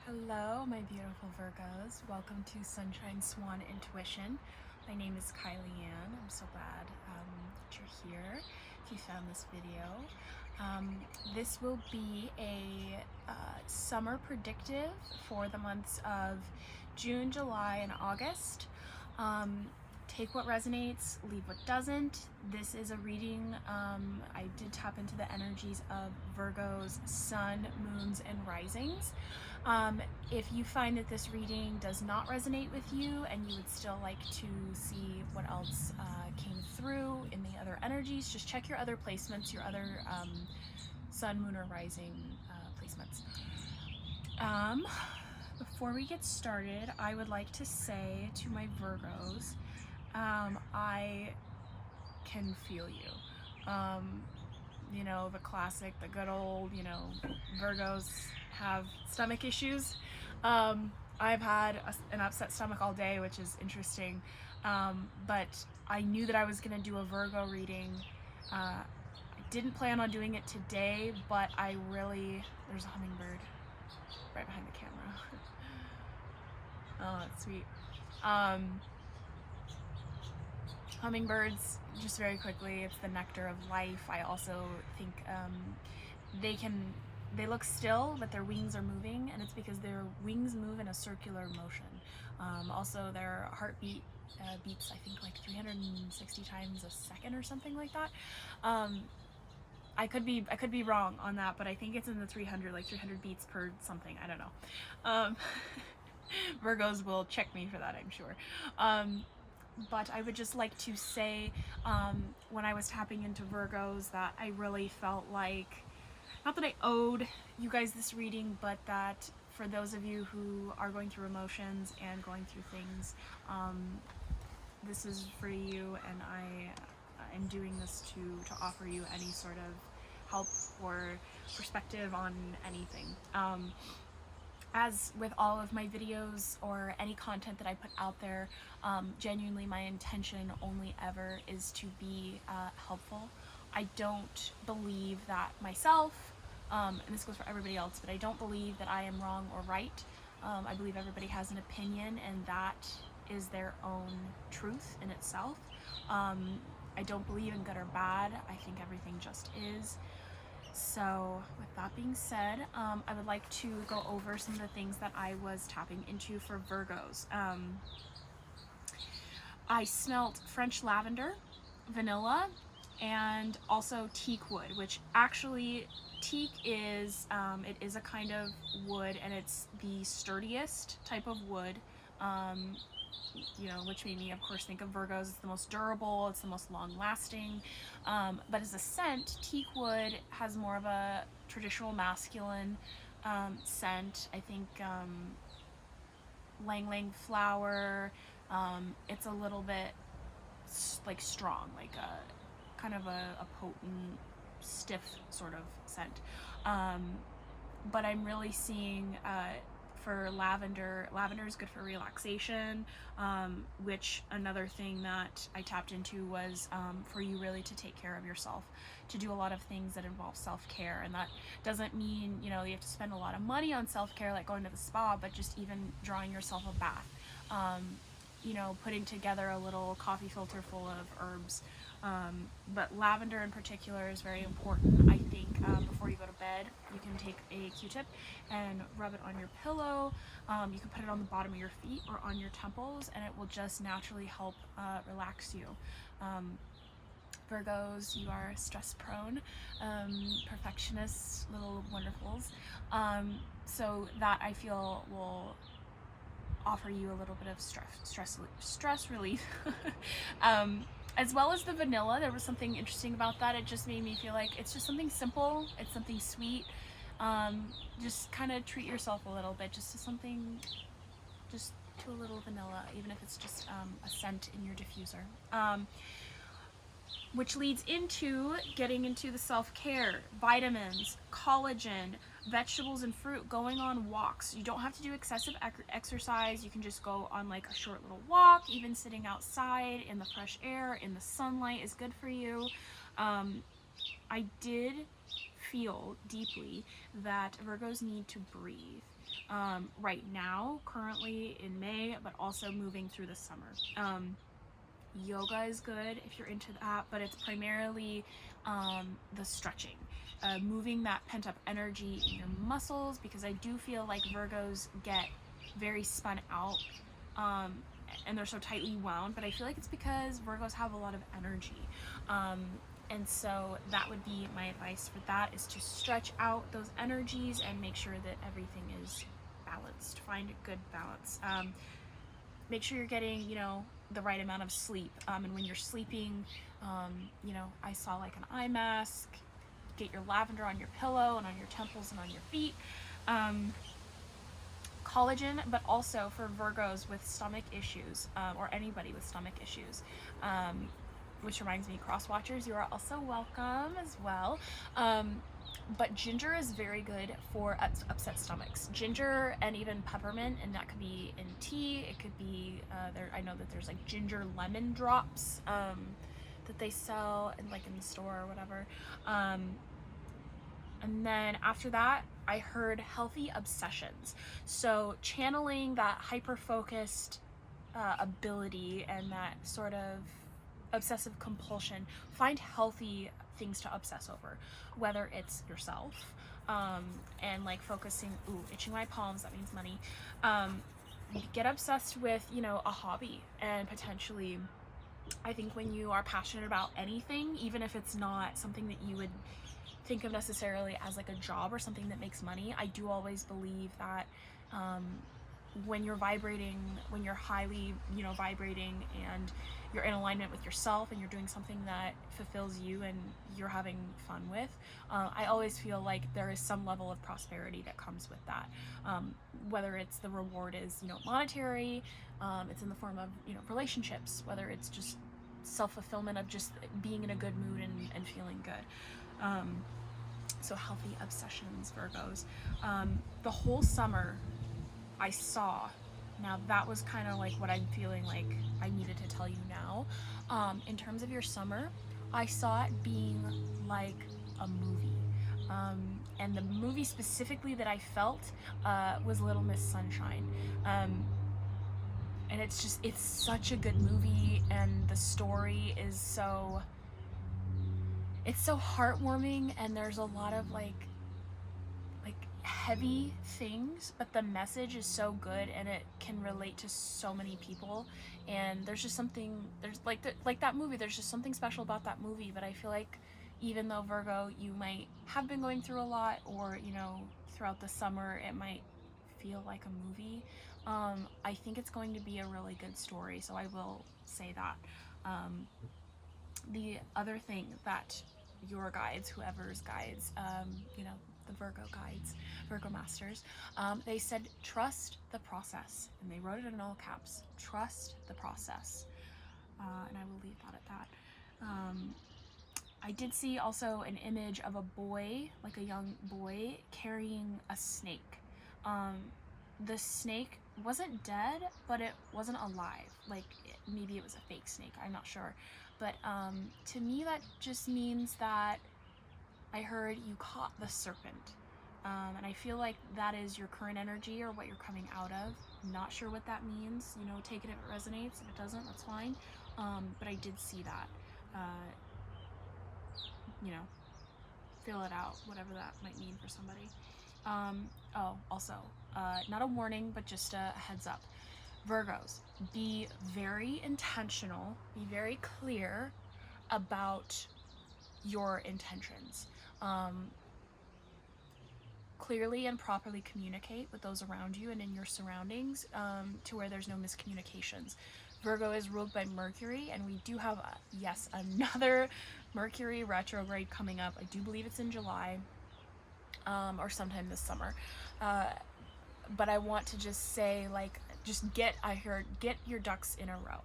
Hello, my beautiful Virgos. Welcome to Sunshine Swan Intuition. My name is Kylie Ann. I'm so glad that you're here. If you found this video, this will be a summer predictive for the months of June, July, and August. Take what resonates, leave what doesn't. This is a reading. I did tap into the energies of Virgo's sun, moons, and risings. If you find that this reading does not resonate with you and you would still like to see what else came through in the other energies, just check your other placements, your other sun, moon, or rising placements. Before we get started, I would like to say to my Virgos, I can feel you. You know, the classic, the good old, Virgos have stomach issues. I've had an upset stomach all day, which is interesting. But I knew that I was going to do a Virgo reading. I didn't plan on doing it today, but there's a hummingbird right behind the camera. Oh, that's sweet. Hummingbirds, just very quickly, it's the nectar of life. I also think they look still, but their wings are moving, and it's because their wings move in a circular motion. Also, their heartbeat beats, I think, like 360 times a second or something like that. I could be wrong on that, but I think it's in the 300 beats per something. I don't know. Virgos will check me for that, I'm sure. But I would just like to say, when I was tapping into Virgos, that I really felt like, not that I owed you guys this reading, but that for those of you who are going through emotions and going through things, this is for you, and I am doing this to offer you any sort of help or perspective on anything. As with all of my videos or any content that I put out there, genuinely my intention only ever is to be helpful. I don't believe that myself, and this goes for everybody else, but I don't believe that I am wrong or right. I believe everybody has an opinion, and that is their own truth in itself. I don't believe in good or bad. I think everything just is. So with that being said, I would like to go over some of the things that I was tapping into for Virgos. I smelt French lavender, vanilla, and also teak wood, which actually teak is, it is a kind of wood, and it's the sturdiest type of wood, which made me, of course, think of Virgos. It's the most durable, it's the most long-lasting, but as a scent, teak wood has more of a traditional masculine scent. I think Lang Lang flower, it's a little bit like strong, like a kind of a potent, stiff sort of scent. But I'm really seeing for lavender is good for relaxation, which another thing that I tapped into was for you really to take care of yourself, to do a lot of things that involve self-care. And that doesn't mean you have to spend a lot of money on self-care like going to the spa, but just even drawing yourself a bath, putting together a little coffee filter full of herbs. But lavender in particular is very important. I think before you go to bed, you can take a Q-tip and rub it on your pillow. You can put it on the bottom of your feet or on your temples, and it will just naturally help relax you. Virgos, you are stress-prone, perfectionist, little wonderfuls. So that, I feel, will offer you a little bit of stress relief. As well as the vanilla, there was something interesting about that. It just made me feel like it's just something simple, it's something sweet. Just kind of treat yourself a little bit, just to a little vanilla, even if it's just a scent in your diffuser. Which leads into getting into the self-care, vitamins, collagen, vegetables and fruit, going on walks. You don't have to do excessive exercise. You can just go on like a short little walk. Even sitting outside in the fresh air, in the sunlight, is good for you. I did feel deeply that Virgos need to breathe. right now, currently in May, but also moving through the summer. Yoga is good if you're into that, but it's primarily the stretching, moving that pent up energy in your muscles, because I do feel like Virgos get very spun out, and they're so tightly wound, but I feel like it's because Virgos have a lot of energy. And so that would be my advice for that, is to stretch out those energies and make sure that everything is balanced. Find a good balance. Make sure you're getting, the right amount of sleep. And when you're sleeping, I saw like an eye mask. Get your lavender on your pillow and on your temples and on your feet. Collagen, but also for Virgos with stomach issues, or anybody with stomach issues. Which reminds me, cross watchers, you are also welcome as well. But ginger is very good for upset stomachs. Ginger and even peppermint, and that could be in tea. It could be I know that there's like ginger lemon drops that they sell in the store or whatever. And then after that, I heard healthy obsessions. So channeling that hyper-focused ability and that sort of obsessive compulsion. Find healthy things to obsess over, whether it's yourself, and focusing, itching my palms, that means money. Get obsessed with, a hobby, and potentially, I think when you are passionate about anything, even if it's not something that you would think of necessarily as like a job or something that makes money, I do always believe that when you're vibrating, when you're highly, vibrating, and you're in alignment with yourself and you're doing something that fulfills you and you're having fun with, I always feel like there is some level of prosperity that comes with that. Whether it's the reward is, monetary, it's in the form of, relationships, whether it's just self-fulfillment of just being in a good mood and feeling good. So healthy obsessions, Virgos. The whole summer I saw, now that was kind of like what I'm feeling like I needed to tell you now. In terms of your summer, I saw it being like a movie. And the movie specifically that I felt was Little Miss Sunshine. And it's such a good movie, and the story is it's so heartwarming, and there's a lot of like heavy things, but the message is so good and it can relate to so many people. And there's just something, there's like that movie, there's just something special about that movie. But I feel like even though, Virgo, you might have been going through a lot, or throughout the summer it might feel like a movie, I think it's going to be a really good story, so I will say that. The other thing that your guides, whoever's guides, the Virgo guides, Virgo masters, they said, trust the process. And they wrote it in all caps, trust the process. And I will leave that at that. I did see also an image of a boy, like a young boy, carrying a snake. The snake wasn't dead, but it wasn't alive. Maybe it was a fake snake, I'm not sure. But to me, that just means that I heard you caught the serpent. And I feel like that is your current energy, or what you're coming out of. I'm not sure what that means. Take it if it resonates. If it doesn't, that's fine. But I did see that. Fill it out, whatever that might mean for somebody. Also, not a warning, but just a heads up. Virgos, be very intentional, be very clear about your intentions. Clearly and properly communicate with those around you and in your surroundings, to where there's no miscommunications. Virgo is ruled by Mercury, and we do have, another Mercury retrograde coming up. I do believe it's in July, or sometime this summer. But I want to just say, get your ducks in a row.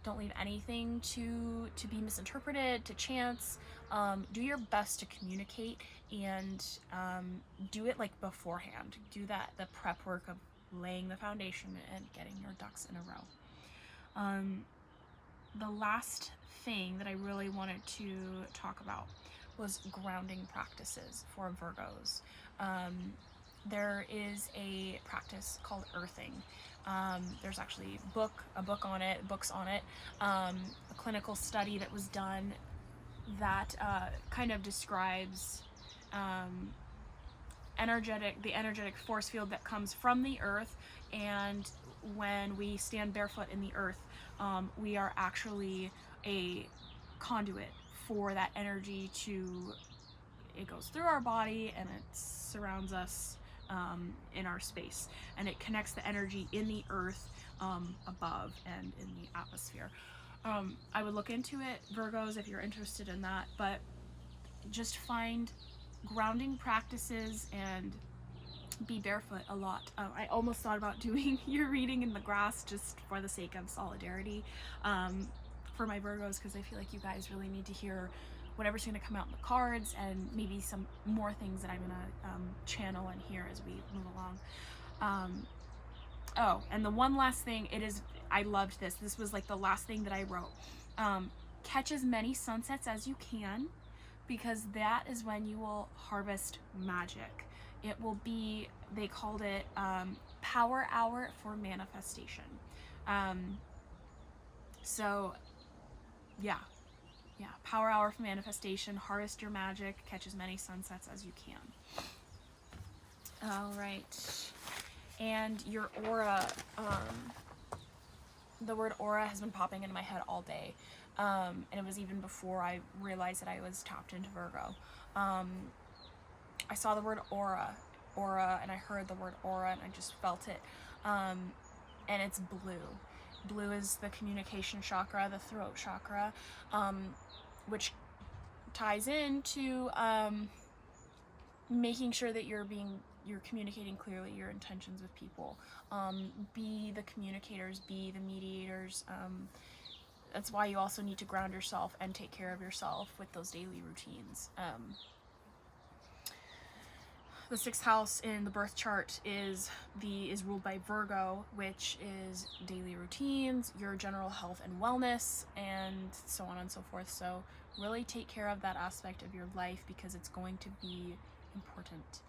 Don't leave anything to be misinterpreted, to chance. Do your best to communicate, and do it beforehand. Do the prep work of laying the foundation and getting your ducks in a row. The last thing that I really wanted to talk about was grounding practices for Virgos. there is a practice called earthing. There's actually books on it, a clinical study that was done that kind of describes the energetic force field that comes from the earth, and when we stand barefoot in the earth, we are actually a conduit for that energy it goes through our body and it surrounds us in our space, and it connects the energy in the earth above and in the atmosphere. I would look into it, Virgos, if you're interested in that, but just find grounding practices and be barefoot a lot. I almost thought about doing your reading in the grass just for the sake of solidarity for my Virgos, because I feel like you guys really need to hear whatever's going to come out in the cards, and maybe some more things that I'm going to channel and hear as we move along. Oh, and the one last thing, I loved this. This was like the last thing that I wrote. Catch as many sunsets as you can, because that is when you will harvest magic. It will be, they called it power hour for manifestation. So yeah, power hour for manifestation. Harvest your magic, catch as many sunsets as you can. All right, and your aura, the word aura has been popping into my head all day, and it was even before I realized that I was tapped into Virgo. I saw the word aura, and I heard the word aura, and I just felt it, and it's blue. Blue is the communication chakra, the throat chakra, which ties into making sure that you're communicating clearly your intentions with people. Be the communicators, be the mediators. That's why you also need to ground yourself and take care of yourself with those daily routines. The sixth house in the birth chart is ruled by Virgo, which is daily routines, your general health and wellness, and so on and so forth. So really take care of that aspect of your life, because it's going to be important.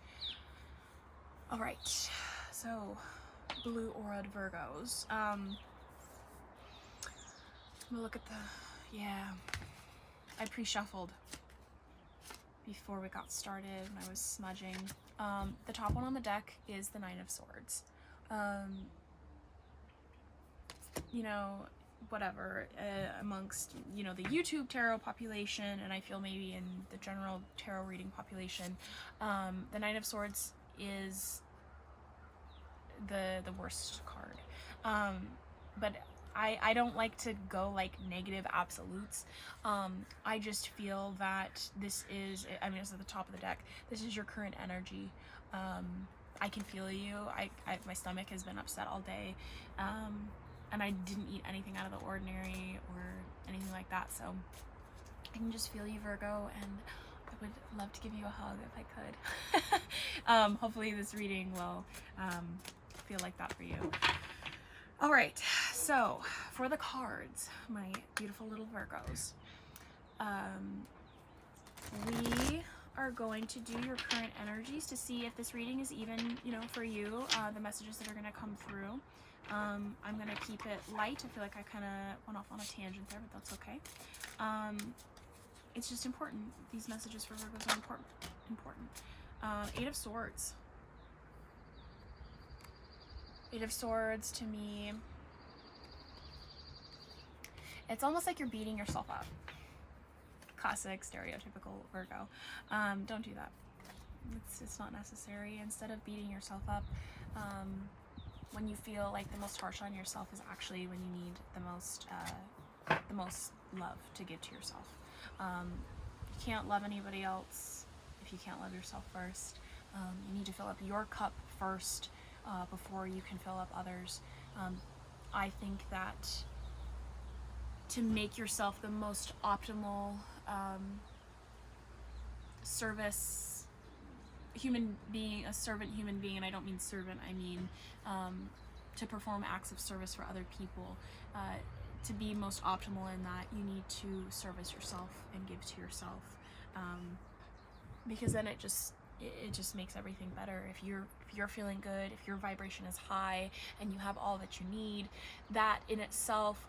All right, so blue aura Virgos. We'll look at I pre-shuffled before we got started and I was smudging. The top one on the deck is the Nine of Swords. Whatever, amongst, the YouTube tarot population, and I feel maybe in the general tarot reading population, the Nine of Swords is the worst card. But I don't like to go like negative absolutes. I just feel that this is, it's at the top of the deck. This is your current energy. I can feel you. My stomach has been upset all day. And I didn't eat anything out of the ordinary or anything like that. So I can just feel you, Virgo, and I would love to give you a hug if I could. Hopefully this reading will feel like that for you. All right, so for the cards, my beautiful little Virgos, we are going to do your current energies to see if this reading is even, for you, the messages that are going to come through. I'm going to keep it light. I feel like I kind of went off on a tangent there, but that's okay. It's just important. These messages for Virgos are important. Eight of Swords. Eight of Swords, to me, it's almost like you're beating yourself up. Classic, stereotypical Virgo. Don't do that. It's not necessary. Instead of beating yourself up, when you feel like the most harsh on yourself is actually when you need the most love to give to yourself. You can't love anybody else if you can't love yourself first. You need to fill up your cup first before you can fill up others. I think that to make yourself the most optimal service human being, a servant human being, and I don't mean servant, I mean to perform acts of service for other people, to be most optimal in that, you need to service yourself and give to yourself, because then it it just makes everything better. If you're feeling good, if your vibration is high and you have all that you need, that in itself,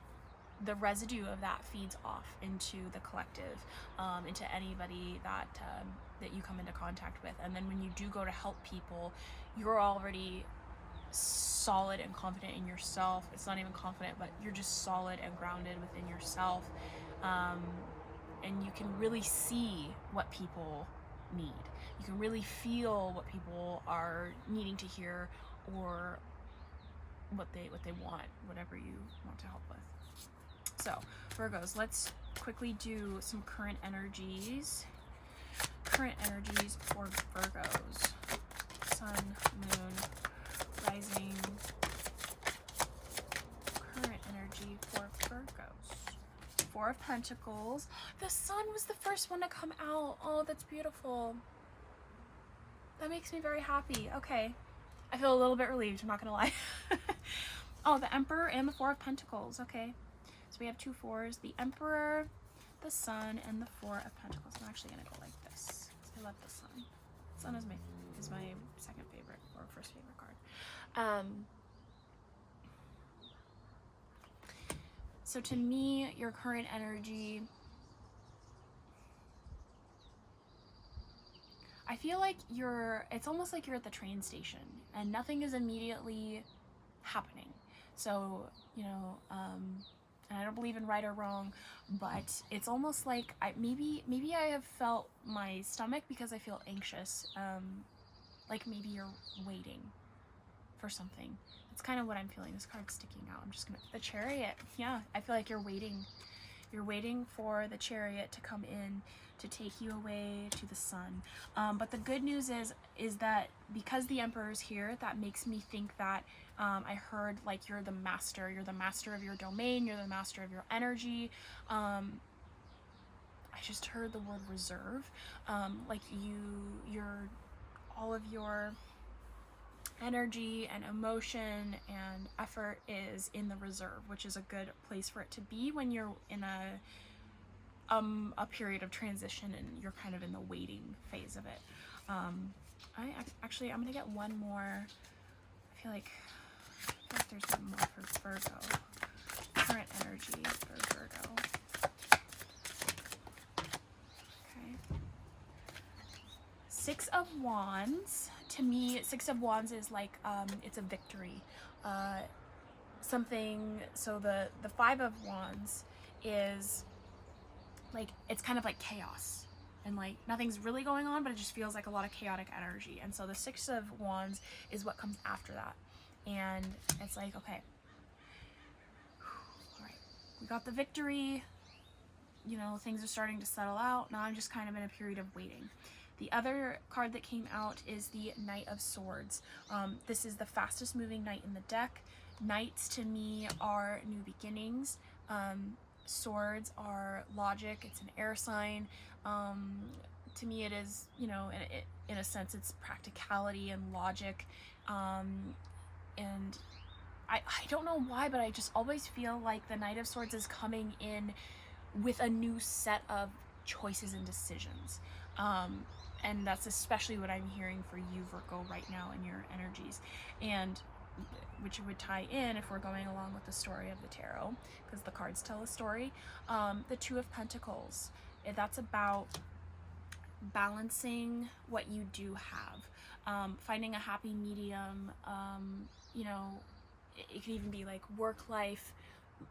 the residue of that feeds off into the collective, into anybody that that you come into contact with. And then when you do go to help people, you're already solid and confident in yourself. It's not even confident, but you're just solid and grounded within yourself, and you can really see what people need. You can really feel what people are needing to hear, or what they want, whatever you want to help with. So Virgos, let's quickly do some current energies. Current energies for Virgos. Sun, moon, rising. Current energy for Virgos. Four of Pentacles. The Sun was the first one to come out. Oh, that's beautiful. That makes me very happy. Okay. I feel a little bit relieved, I'm not gonna lie. Oh, the Emperor and the Four of Pentacles. Okay. So we have two fours, the Emperor, the Sun, and the Four of Pentacles. I'm actually gonna go like this. I love the Sun. Sun is my second favorite, or first favorite card. So to me, your current energy, I feel like it's almost like you're at the train station and nothing is immediately happening. So, you know, and I don't believe in right or wrong, but it's almost like maybe I have felt my stomach because I feel anxious. Like maybe you're waiting for something. That's kind of what I'm feeling. This card's sticking out. I'm just gonna, the Chariot. Yeah, I feel like you're waiting. You're waiting for the Chariot to come in to take you away to the Sun. But the good news is that because the Emperor's here, that makes me think that I heard like you're the master of your domain, you're the master of your energy. I just heard the word reserve. Like you're all of your energy and emotion and effort is in the reserve, which is a good place for it to be when you're in a period of transition and you're kind of in the waiting phase of it. I'm gonna get one more. I feel like there's one more for Virgo. Current energy for Virgo. Okay. Six of Wands. To me, Six of Wands is like it's a victory. Something. So the Five of Wands is like, it's kind of like chaos and like nothing's really going on, but it just feels like a lot of chaotic energy. And so the Six of Wands is what comes after that. And it's like, okay, all right, we got the victory, you know, things are starting to settle out. Now I'm just kind of in a period of waiting. The other card that came out is the Knight of Swords. This is the fastest moving knight in the deck. Knights to me are new beginnings. Swords are logic. It's an air sign. To me it is, you know, in a sense it's practicality and logic. And I don't know why, but I just always feel like the Knight of Swords is coming in with a new set of choices and decisions. And that's especially what I'm hearing for you, Virgo, right now in your energies. And which would tie in if we're going along with the story of the tarot, because the cards tell a story. The Two of Pentacles, that's about balancing what you do have, finding a happy medium. You know, it could even be like work life,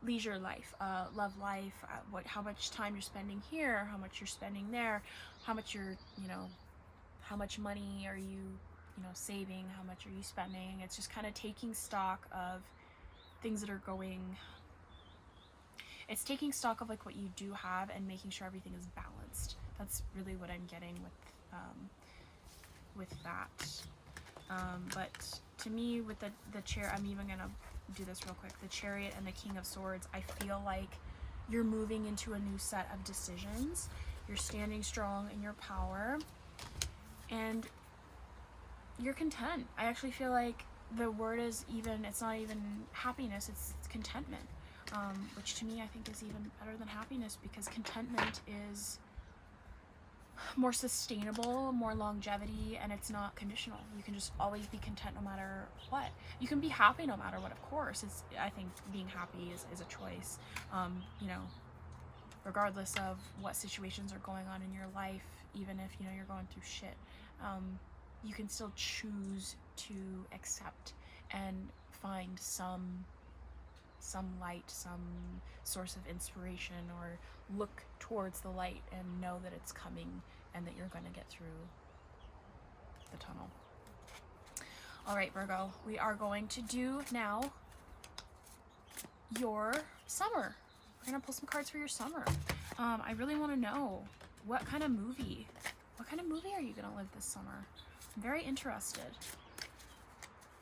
leisure life, love life, how much time you're spending here, how much you're spending there, how much how much money are you saving, how much are you spending. It's just kind of taking stock of things that are going, it's taking stock of like what you do have and making sure everything is balanced. That's really what I'm getting with that. But to me, with the chair, I'm even gonna do this real quick. The Chariot and the King of Swords, I feel like you're moving into a new set of decisions. You're standing strong in your power and you're content. I actually feel like the word is even, it's not even happiness, it's contentment, which to me I think is even better than happiness, because contentment is more sustainable, more longevity, and it's not conditional. You can just always be content no matter what. You can be happy no matter what, of course. I think being happy is a choice. You know, regardless of what situations are going on in your life, even if, you know, you're going through shit, you can still choose to accept and find some light, some source of inspiration, or look towards the light and know that it's coming and that you're going to get through the tunnel. All right, Virgo, we are going to do now your summer. We're going to pull some cards for your summer. I really want to know what kind of movie are you going to live this summer? I'm very interested.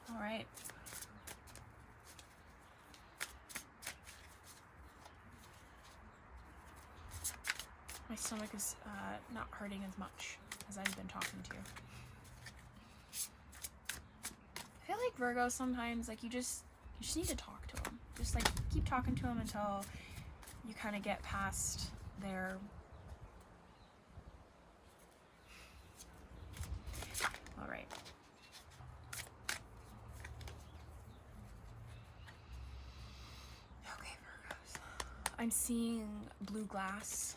All right. My stomach is not hurting as much as I've been talking to you. I feel like Virgo sometimes, like, you just need to talk to them. Just like keep talking to them until you kind of get past their all right. Okay, Virgos. I'm seeing blue glass.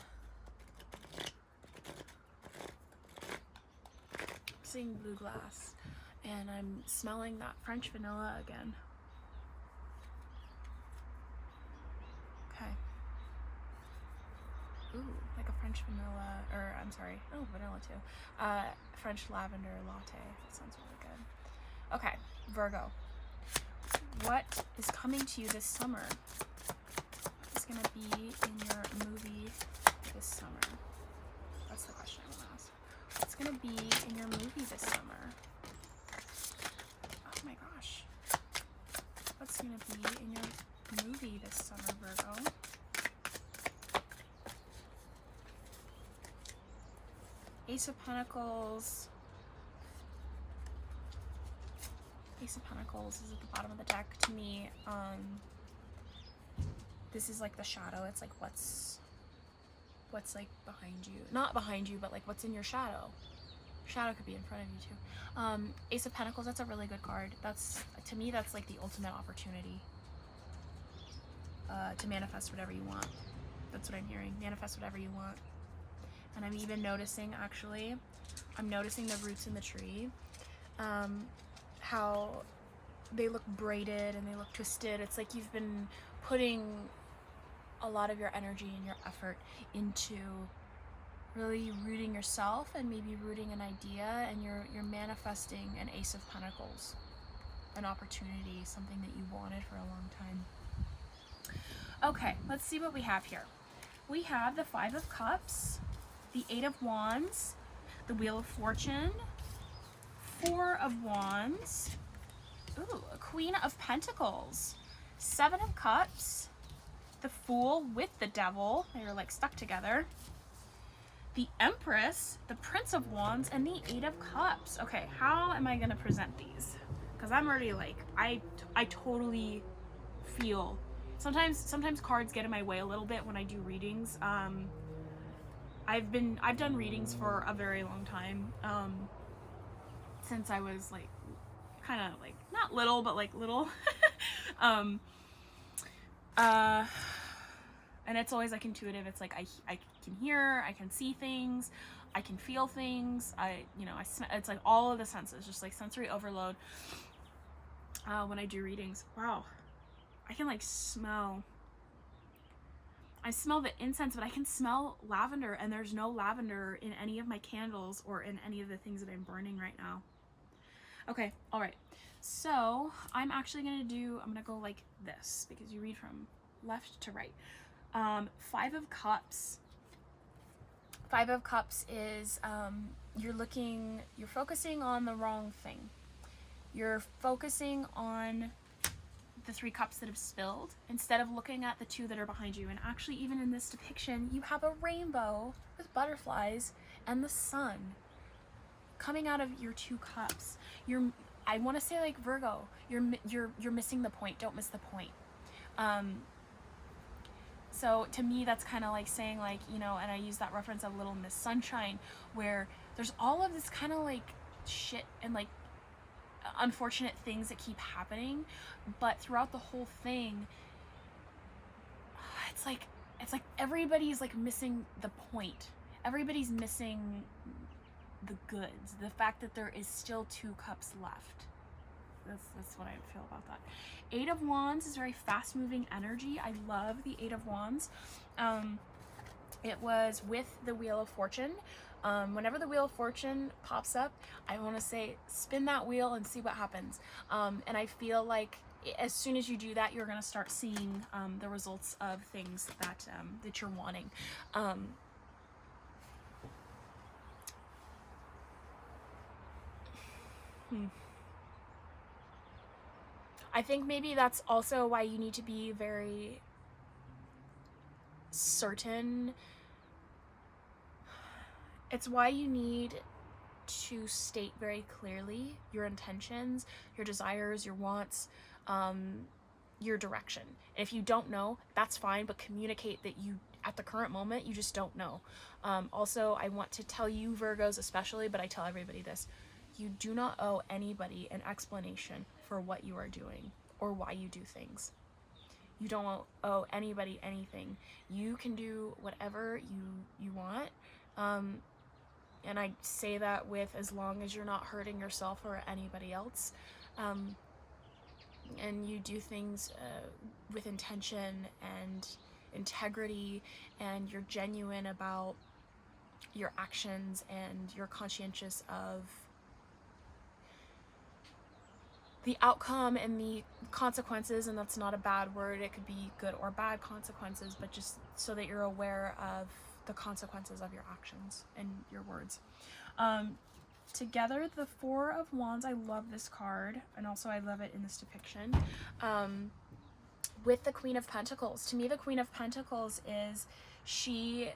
Seeing blue glass, and I'm smelling that French vanilla again. Okay. Ooh, like a French vanilla, or I'm sorry, oh, vanilla too. French lavender latte. That sounds really good. Okay, Virgo. What is coming to you this summer? What is gonna be in your movie this summer? That's the question I'm gonna ask. What's gonna be in your movie this summer? Oh my gosh. What's gonna be in your movie this summer, Virgo? Ace of Pentacles. Ace of Pentacles is at the bottom of the deck to me. This is like the shadow. It's like what's like behind you, not behind you, but like what's in your shadow. Shadow could be in front of you too. Ace of Pentacles, that's a really good card. That's, to me, that's like the ultimate opportunity to manifest whatever you want. That's what I'm hearing. Manifest whatever you want. And I'm even noticing, actually, I'm noticing the roots in the tree, how they look braided and they look twisted. It's like you've been putting a lot of your energy and your effort into really rooting yourself and maybe rooting an idea, and you're manifesting an Ace of Pentacles, an opportunity, something that you wanted for a long time. Okay, let's see what we have here. We have the Five of Cups, the Eight of Wands, the Wheel of Fortune, Four of Wands, ooh, a Queen of Pentacles, Seven of Cups, the Fool with the Devil, they're like stuck together, the Empress, the Prince of Wands, and the Eight of Cups. Okay, how am I gonna present these? Because I'm already like, I totally feel, sometimes cards get in my way a little bit when I do readings. I've done readings for a very long time, since I was like, kind of like, not little, but like little. And it's always like intuitive. It's like I can hear, I can see things, I can feel things. It's like all of the senses, just like sensory overload. When I do readings, wow, I can like smell. I smell the incense, but I can smell lavender, and there's no lavender in any of my candles or in any of the things that I'm burning right now. Okay, all right. So I'm actually I'm gonna go like this because you read from left to right. Five of Cups. Five of Cups is you're focusing on the wrong thing. You're focusing on the three cups that have spilled instead of looking at the two that are behind you. And actually, even in this depiction, you have a rainbow with butterflies and the sun coming out of your two cups. I want to say, like, Virgo, you're missing the point. Don't miss the point. So to me, that's kind of like saying, like, you know, and I use that reference of Little Miss Sunshine, where there's all of this kind of like shit and like unfortunate things that keep happening, but throughout the whole thing, it's like everybody's like missing the point. Everybody's missing the goods. The fact that there is still 2 cups left. That's what I feel about that. 8 of Wands is very fast moving energy. I love the 8 of Wands. It was with the Wheel of Fortune. Whenever the Wheel of Fortune pops up, I want to say spin that wheel and see what happens. And I feel like as soon as you do that, you're going to start seeing the results of things that that you're wanting. I think maybe that's also why you need to be very certain. It's why you need to state very clearly your intentions, your desires, your wants, your direction. And if you don't know, that's fine, but communicate that you, at the current moment, you just don't know. Also, I want to tell you, Virgos especially, but I tell everybody this, you do not owe anybody an explanation for what you are doing or why you do things. You don't owe anybody anything. You can do whatever you want. And I say that with, as long as you're not hurting yourself or anybody else. And you do things with intention and integrity, and you're genuine about your actions, and you're conscientious of the outcome and the consequences. And that's not a bad word. It could be good or bad consequences, but just so that you're aware of the consequences of your actions and your words. Together, the 4 of Wands, I love this card, and also I love it in this depiction, with the Queen of Pentacles. To me, the Queen of Pentacles is, she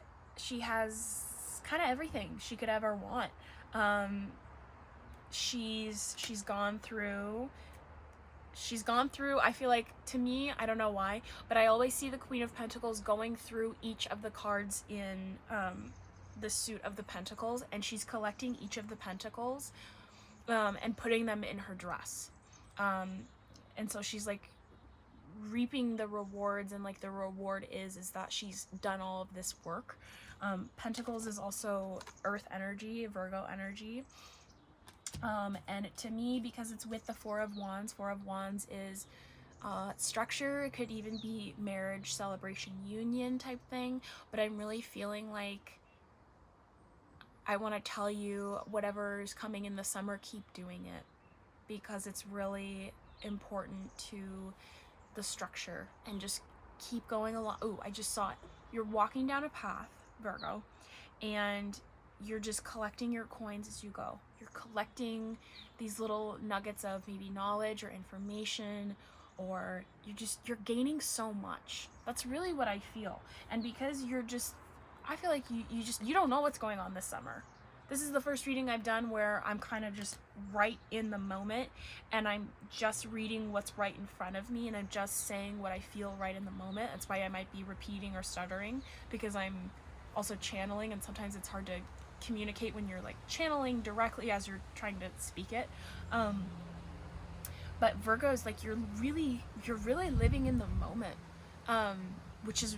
has kind of everything she could ever want. She's gone through, I feel like, to me, I don't know why, but I always see the Queen of Pentacles going through each of the cards in the suit of the Pentacles, and she's collecting each of the Pentacles and putting them in her dress. And so she's like reaping the rewards, and like the reward is that she's done all of this work. Pentacles is also earth energy, Virgo energy. And to me, because it's with the 4 of Wands is structure. It could even be marriage, celebration, union type thing, but I'm really feeling like I want to tell you, whatever's coming in the summer, keep doing it, because it's really important to the structure, and just keep going along. Oh, I just saw it. You're walking down a path, Virgo, and you're just collecting your coins as you go. You're collecting these little nuggets of maybe knowledge or information, or you're gaining so much. That's really what I feel. And because I feel like you don't know what's going on this summer. This is the first reading I've done where I'm kind of just right in the moment, and I'm just reading what's right in front of me, and I'm just saying what I feel right in the moment. That's why I might be repeating or stuttering, because I'm also channeling, and sometimes it's hard to communicate when you're like channeling directly as you're trying to speak it. But Virgo is like, you're really living in the moment, which is,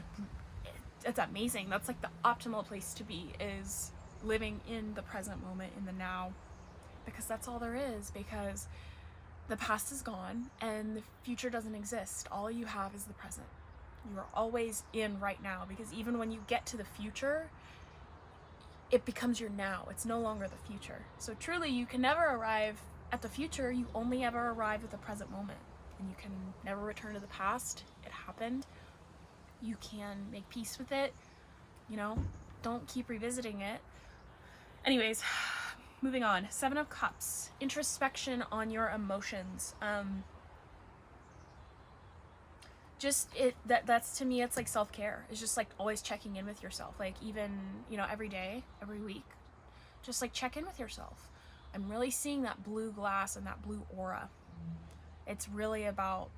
it's amazing. That's like the optimal place to be, is living in the present moment, in the now, because that's all there is. Because the past is gone and the future doesn't exist. All you have is the present. You are always in right now, because even when you get to the future, it becomes your now. It's no longer the future. So truly, you can never arrive at the future. You only ever arrive at the present moment, and you can never return to the past. It happened. You can make peace with it. You know, don't keep revisiting it. Anyways, moving on. 7 of Cups, introspection on your emotions. That's to me, it's like self-care. It's just like always checking in with yourself. Like, even, you know, every day, every week, just like check in with yourself. I'm really seeing that blue glass and that blue aura. It's really about,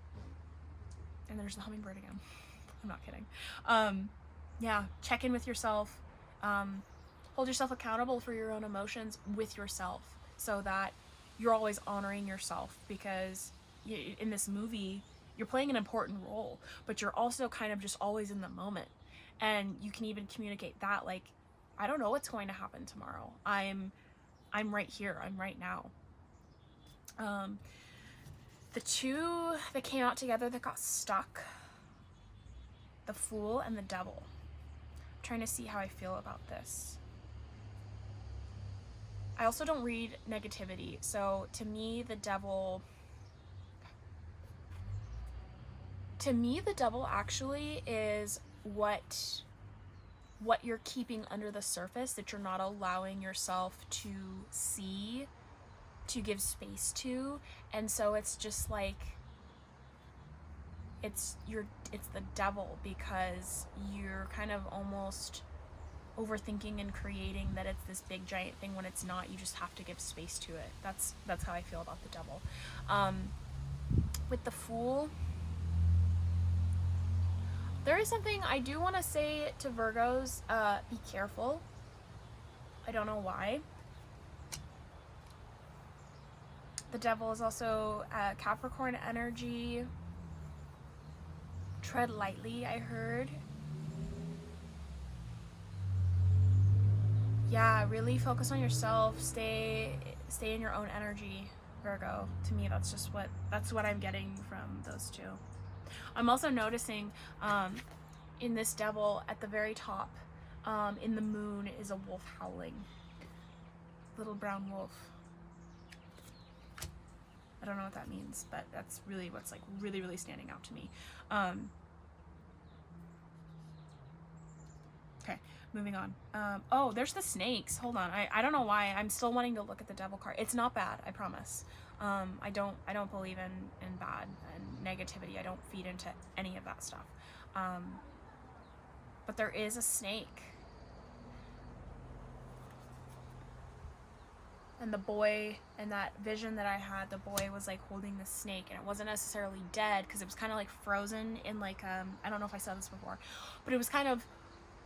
and there's the hummingbird again. I'm not kidding. Yeah, check in with yourself. Hold yourself accountable for your own emotions with yourself, so that you're always honoring yourself, because in this movie you're playing an important role, but you're also kind of just always in the moment. And you can even communicate that, like, I don't know what's going to happen tomorrow. I'm right here. I'm right now. The two that came out together that got stuck, the Fool and the Devil. I'm trying to see how I feel about this. I also don't read negativity, so to me the devil actually is what you're keeping under the surface, that you're not allowing yourself to see, to give space to. And so it's just like, it's the devil, because you're kind of almost overthinking and creating that it's this big giant thing when it's not. You just have to give space to it. That's how I feel about the devil. With the Fool, there is something I do want to say to Virgos. Be careful. I don't know why. The devil is also Capricorn energy. Tread lightly, I heard. Yeah, really focus on yourself. Stay in your own energy, Virgo. To me, that's what I'm getting from those two. I'm also noticing in this devil, at the very top, in the moon, is a wolf howling. Little brown wolf. I don't know what that means, but that's really what's like really, really standing out to me. Okay, moving on. Oh, there's the snakes. Hold on. I don't know why. I'm still wanting to look at the devil card. It's not bad, I promise. I don't believe in bad and negativity. I don't feed into any of that stuff. But there is a snake. And the boy, and that vision that I had, the boy was like holding the snake, and it wasn't necessarily dead, because it was kind of like frozen in like, I don't know if I said this before, but it was kind of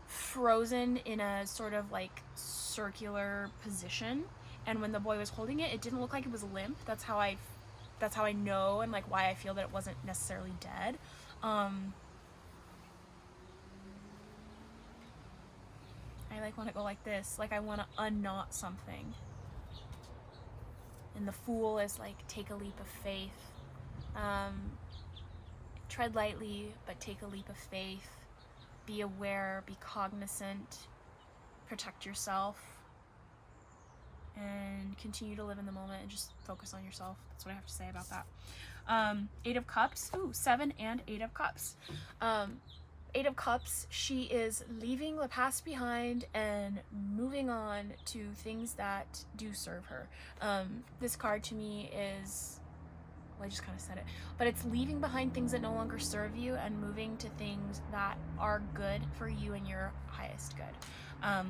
frozen in a sort of like circular position. And when the boy was holding it, it didn't look like it was limp. That's how I know, and like why I feel that it wasn't necessarily dead. I like want to go like this, like I want to unknot something. And the Fool is like, take a leap of faith. Tread lightly, but take a leap of faith. Be aware, be cognizant, protect yourself, and continue to live in the moment and just focus on yourself. That's what I have to say about that. 8 of Cups. Ooh, 7 and 8 of Cups. 8 of Cups, she is leaving the past behind and moving on to things that do serve her. This card to me is, well, I just kind of said it, but it's leaving behind things that no longer serve you and moving to things that are good for you and your highest good.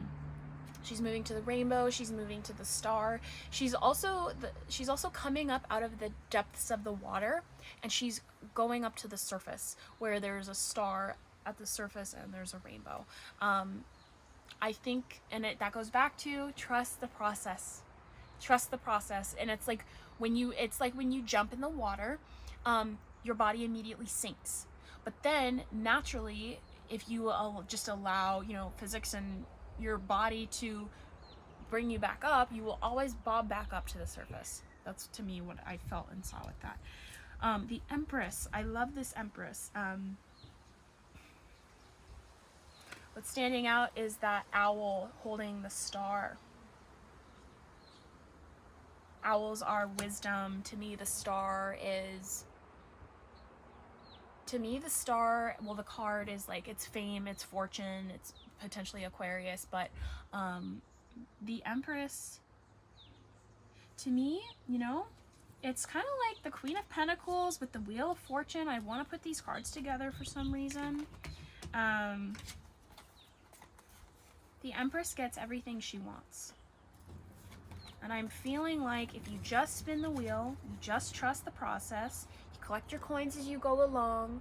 She's moving to the rainbow. She's moving to the star. She's also coming up out of the depths of the water, and she's going up to the surface where there's a star at the surface and there's a rainbow. I think, and that goes back to trust the process. Trust the process. And it's like when you jump in the water, your body immediately sinks. But then naturally, if you just allow, physics and your body to bring you back up, you will always bob back up to the surface. That's to me what I felt and saw with that. The Empress. I love this Empress. What's standing out is that owl holding the star. Owls are wisdom. To me, the star, well, the card is like, it's fame, it's fortune, it's potentially Aquarius, but the Empress, to me, it's kind of like the Queen of Pentacles with the Wheel of Fortune. I want to put these cards together for some reason. The Empress gets everything she wants. And I'm feeling like if you just spin the wheel, you just trust the process, you collect your coins as you go along,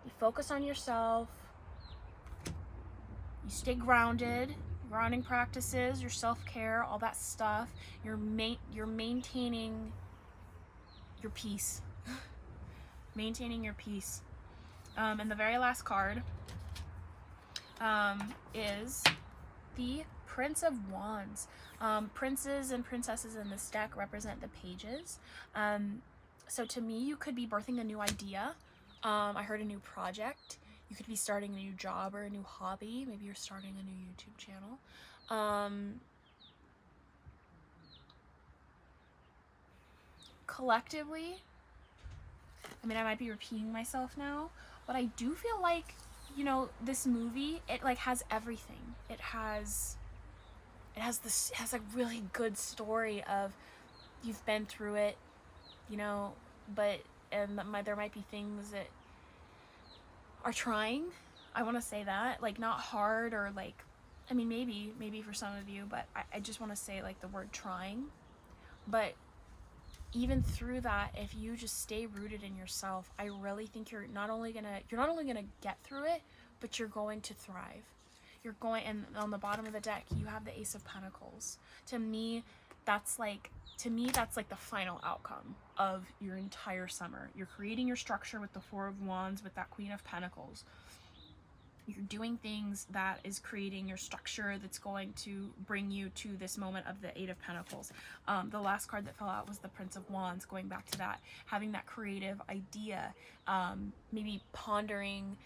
You focus on yourself. You stay grounded. Grounding practices, your self-care, all that stuff. You're maintaining your peace. Maintaining your peace. And the very last card is the Prince of Wands. Princes and princesses in this deck represent the pages. So to me, you could be birthing a new idea. I heard a new project. You could be starting a new job or a new hobby. Maybe you're starting a new YouTube channel. Collectively, I mean, I might be repeating myself now, but I do feel like, you know, this movie, it like has everything. It has a really good story of you've been through it, you know, but there might be things that are trying. I want to say that, like, not hard, or like, I mean, maybe for some of you, but I just want to say like the word trying. But even through that, if you just stay rooted in yourself, I really think you're not only gonna get through it, but you're going to thrive. You're going, and on the bottom of the deck, you have the Ace of Pentacles. To me, that's like the final outcome of your entire summer. You're creating your structure with the Four of Wands, with that Queen of Pentacles. You're doing things that is creating your structure that's going to bring you to this moment of the Eight of Pentacles. The last card that fell out was the Prince of Wands, going back to that, having that creative idea, maybe pondering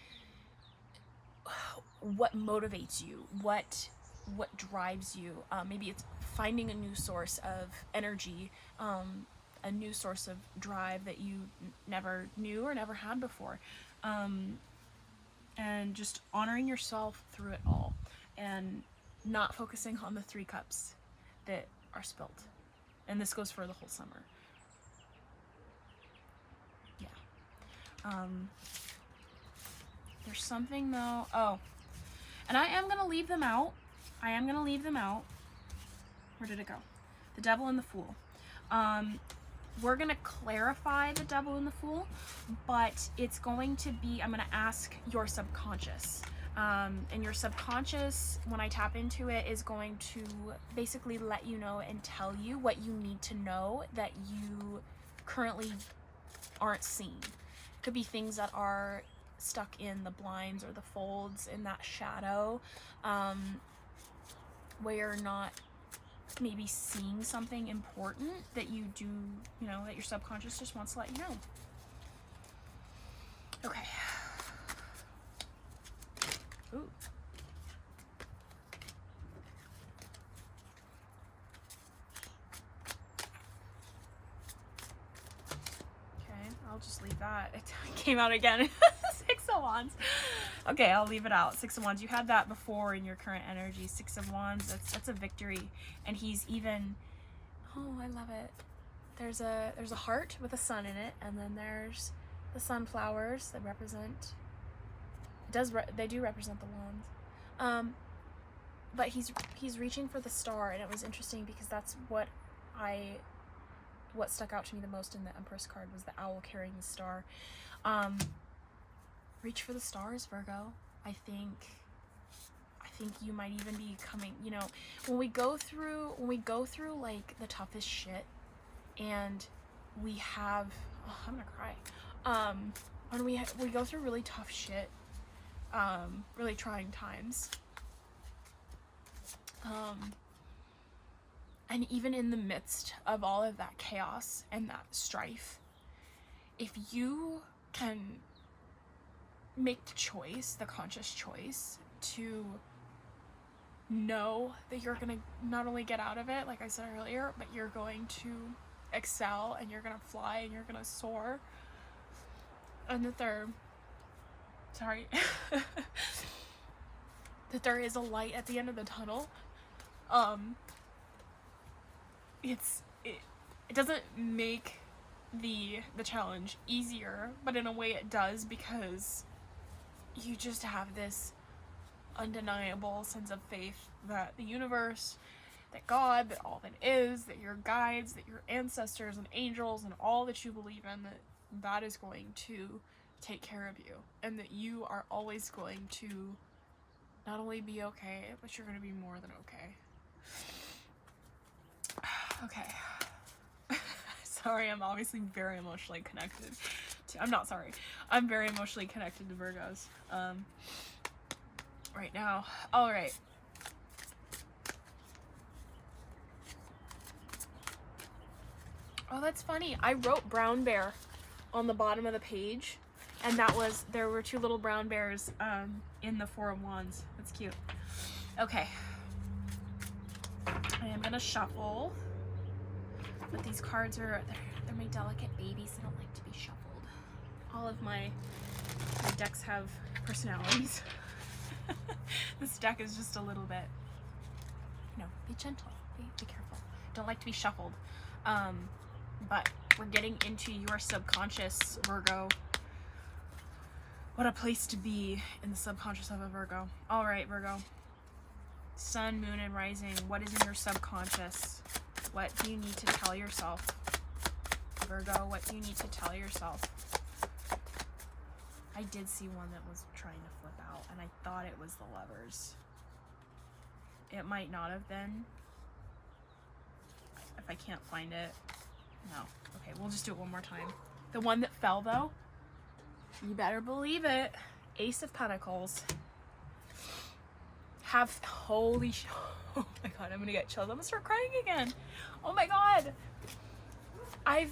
what motivates you, what drives you. Maybe it's finding a new source of energy, a new source of drive that you never knew or never had before. And just honoring yourself through it all, and not focusing on the 3 cups that are spilt. And this goes for the whole summer. Yeah. There's something though. Oh, and I am gonna leave them out. Where did it go? The Devil and the Fool. We're gonna clarify the Devil and the Fool, but it's going to be, I'm gonna ask your subconscious. And your subconscious, when I tap into it, is going to basically let you know and tell you what you need to know that you currently aren't seeing. It could be things that are stuck in the blinds or the folds, in that shadow, where you're not maybe seeing something important that you do, you know, that your subconscious just wants to let you know. Okay. Ooh. Okay, I'll just leave that. It came out again. 6 of Wands. Okay, I'll leave it out. 6 of Wands. You had that before in your current energy. 6 of Wands. That's a victory. And he's even, oh, I love it. There's a heart with a sun in it, and then there's the sunflowers that represent. They do represent the wands. But he's reaching for the star, and it was interesting because that's what stuck out to me the most in the Empress card was the owl carrying the star. Reach for the stars, Virgo. I think you might even be coming, you know, when we go through like the toughest shit, and we have, oh, I'm gonna cry. When we go through really tough shit, really trying times, and even in the midst of all of that chaos and that strife, if you can make the choice, the conscious choice, to know that you're gonna not only get out of it, like I said earlier, but you're going to excel, and you're gonna fly, and you're gonna soar, and that that there is a light at the end of the tunnel. It doesn't make the challenge easier, but in a way it does, because you just have this undeniable sense of faith that the universe, that God, that all that is, that your guides, that your ancestors and angels and all that you believe in, that is going to take care of you, and that you are always going to not only be okay, but you're going to be more than okay. Okay. Sorry, I'm obviously very emotionally connected to, I'm very emotionally connected to Virgos right now. All right. Oh, that's funny. I wrote brown bear on the bottom of the page, and there were two little brown bears in the Four of Wands. That's cute. Okay. I am gonna shuffle, but these cards they're my delicate babies. They don't like to be shuffled. All of my decks have personalities. This deck is just a little bit, be gentle, be careful. Don't like to be shuffled. But we're getting into your subconscious, Virgo. What a place to be in the subconscious of a Virgo. All right, Virgo. Sun, moon, and rising. What is in your subconscious? What do you need to tell yourself? Virgo, what do you need to tell yourself? I did see one that was trying to flip out, and I thought it was the Lovers. It might not have been. If I can't find it. No. Okay, we'll just do it one more time. The one that fell, though, you better believe it. Ace of Pentacles. Holy sh... Oh my god, I'm gonna get chills. I'm gonna start crying again. Oh my god. I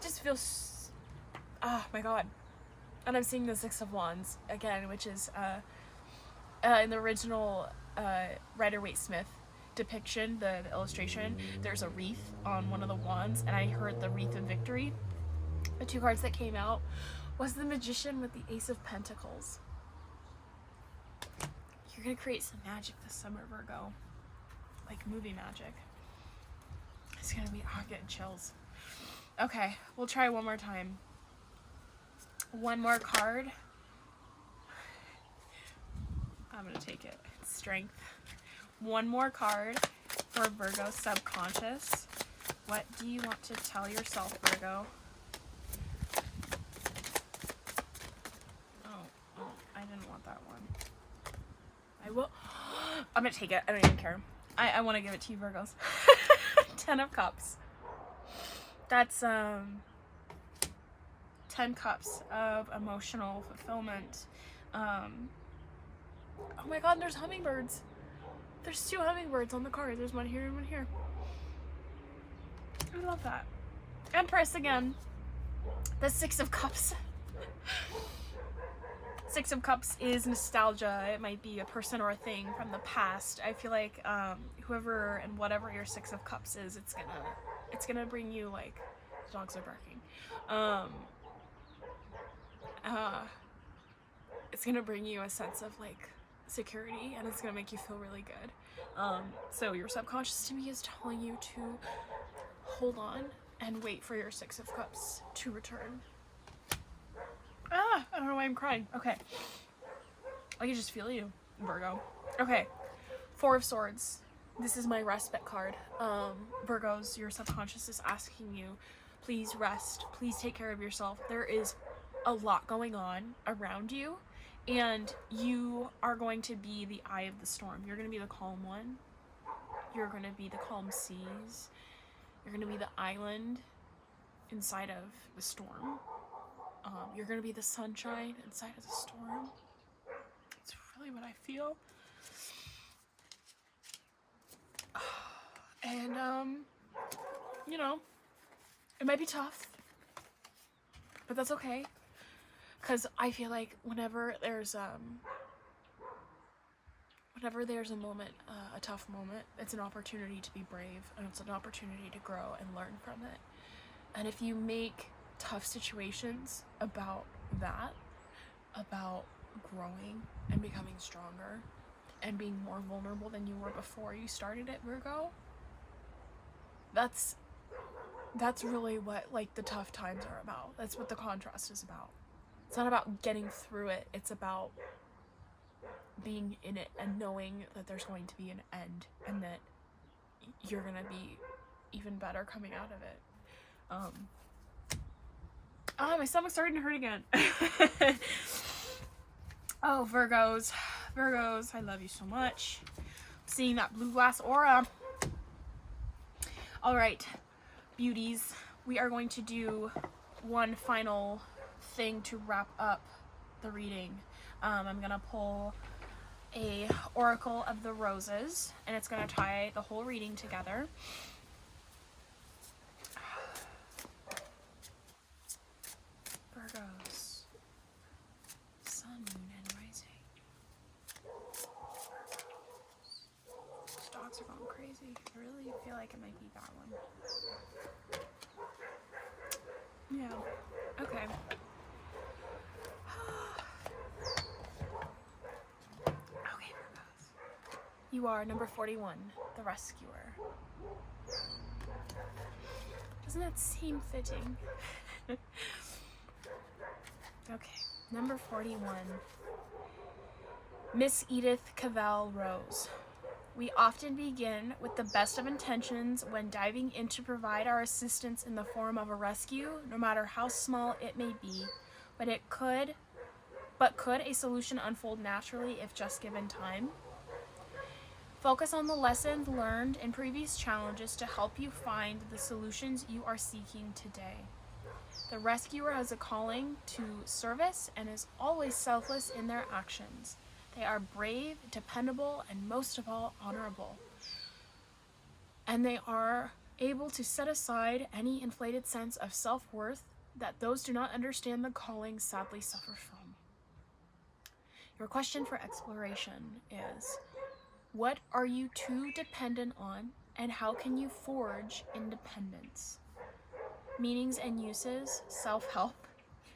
just feel... Oh my god. And I'm seeing the Six of Wands again, which is in the original Rider-Waite-Smith depiction, the illustration, there's a wreath on one of the wands, and I heard the Wreath of Victory. The two cards that came out was the Magician with the Ace of Pentacles. You're gonna create some magic this summer, Virgo. Like movie magic. It's gonna be, I'm getting chills. Okay, we'll try one more time. One more card. I'm gonna take it. Strength. One more card for Virgo subconscious. What do you want to tell yourself, Virgo? Oh, I didn't want that one. I will. I'm gonna take it. I don't even care. I want to give it to you, Virgos. 10 of Cups. That's 10 cups of emotional fulfillment. Oh my god, there's hummingbirds. There's 2 hummingbirds on the card. There's one here and one here. I love that. Empress again. The 6 of Cups. 6 of Cups is nostalgia. It might be a person or a thing from the past. I feel like whoever and whatever your 6 of Cups is, it's gonna bring you, like, dogs are barking. It's gonna bring you a sense of, like, security, and it's gonna make you feel really good. So your subconscious to me is telling you to hold on and wait for your 6 of Cups to return. I don't know why I'm crying. Okay. I can just feel you, Virgo. Okay. 4 of Swords. This is my respite card. Virgos, your subconscious is asking you, please rest. Please take care of yourself. There is a lot going on around you, and you are going to be the eye of the storm. You're going to be the calm one. You're going to be the calm seas. You're going to be the island inside of the storm. You're going to be the sunshine inside of the storm. It's really what I feel. And, you know, it might be tough, but that's okay. Because I feel like whenever there's a moment, a tough moment, it's an opportunity to be brave, and it's an opportunity to grow and learn from it. And if you make tough situations about that, about growing and becoming stronger and being more vulnerable than you were before you started it, Virgo, that's really what, like, the tough times are about. That's what the contrast is about. It's not about getting through it. It's about being in it and knowing that there's going to be an end, and that you're gonna be even better coming out of it. Oh, my stomach's starting to hurt again. Oh, Virgos. Virgos, I love you so much. Seeing that blue glass aura. All right, beauties. We are going to do one final thing to wrap up the reading. I'm going to pull a Oracle of the Roses, and it's going to tie the whole reading together. Virgos. Sun, moon, and rising. These dogs are going crazy. I really feel like it might be that one. Yeah. Okay. Okay, Virgos. You are number 41, the Rescuer. Doesn't that seem fitting? Okay, number 41. Miss Edith Cavell Rose. We often begin with the best of intentions when diving in to provide our assistance in the form of a rescue, no matter how small it may be, but could a solution unfold naturally if just given time? Focus on the lessons learned in previous challenges to help you find the solutions you are seeking today. The rescuer has a calling to service and is always selfless in their actions. They are brave, dependable, and most of all, honorable. And they are able to set aside any inflated sense of self-worth that those do not understand the calling sadly suffer from. Your question for exploration is, what are you too dependent on, and how can you forge independence? Meanings and uses: self-help,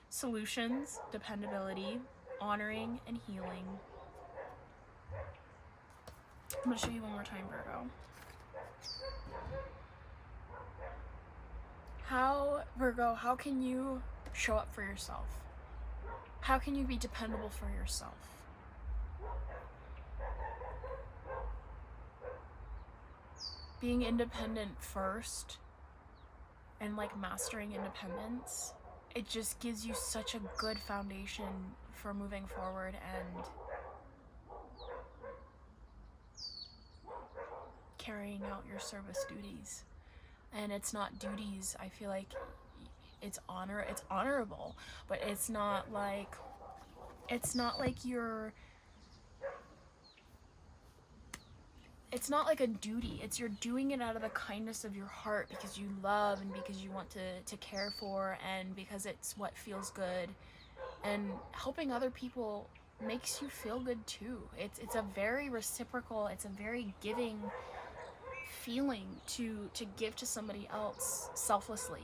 solutions, dependability, honoring, and healing. I'm going to show you one more time, Virgo. How can you show up for yourself? How can you be dependable for yourself? Being independent first and like mastering independence, it just gives you such a good foundation for moving forward and carrying out your service duties. And it's not duties, I feel like it's honorable, but it's not like it's not like a duty. You're doing it out of the kindness of your heart because you love and because you want to care for and because it's what feels good. And helping other people makes you feel good too. It's a very reciprocal, it's a very giving feeling to give to somebody else selflessly.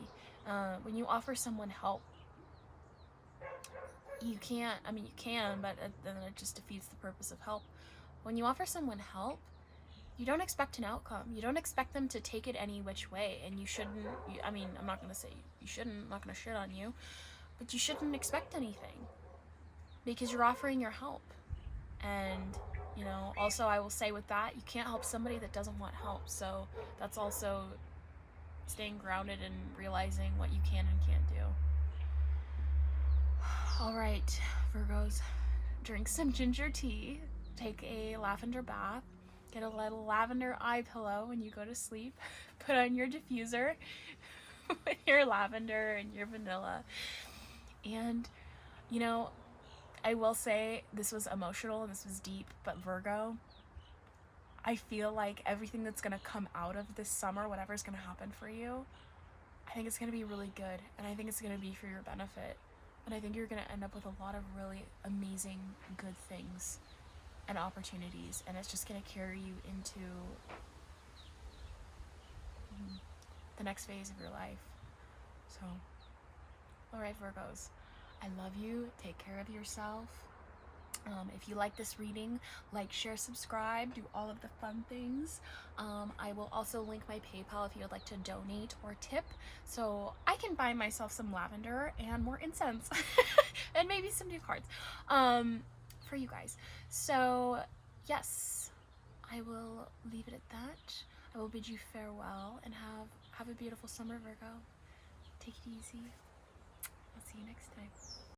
When you offer someone help, you can, but then it just defeats the purpose of help. When you offer someone help, you don't expect an outcome. You don't expect them to take it any which way, and you shouldn't. I'm not gonna say you shouldn't. I'm not gonna shit on you, but you shouldn't expect anything because you're offering your help. And also I will say with that, you can't help somebody that doesn't want help. So that's also staying grounded and realizing what you can and can't do. All right, Virgos, drink some ginger tea, take a lavender bath, get a little lavender eye pillow when you go to sleep, put on your diffuser with your lavender and your vanilla. And, I will say this was emotional and this was deep, but Virgo, I feel like everything that's going to come out of this summer, whatever's going to happen for you, I think it's going to be really good, and I think it's going to be for your benefit. And I think you're going to end up with a lot of really amazing, good things and opportunities, and it's just going to carry you into the next phase of your life. So, all right, Virgos, I love you. Take care of yourself. If you like this reading, like, share, subscribe, do all of the fun things. I will also link my PayPal if you would like to donate or tip, so I can buy myself some lavender and more incense and maybe some new cards for you guys. So yes, I will leave it at that. I will bid you farewell and have a beautiful summer, Virgo. Take it easy. I'll see you next time.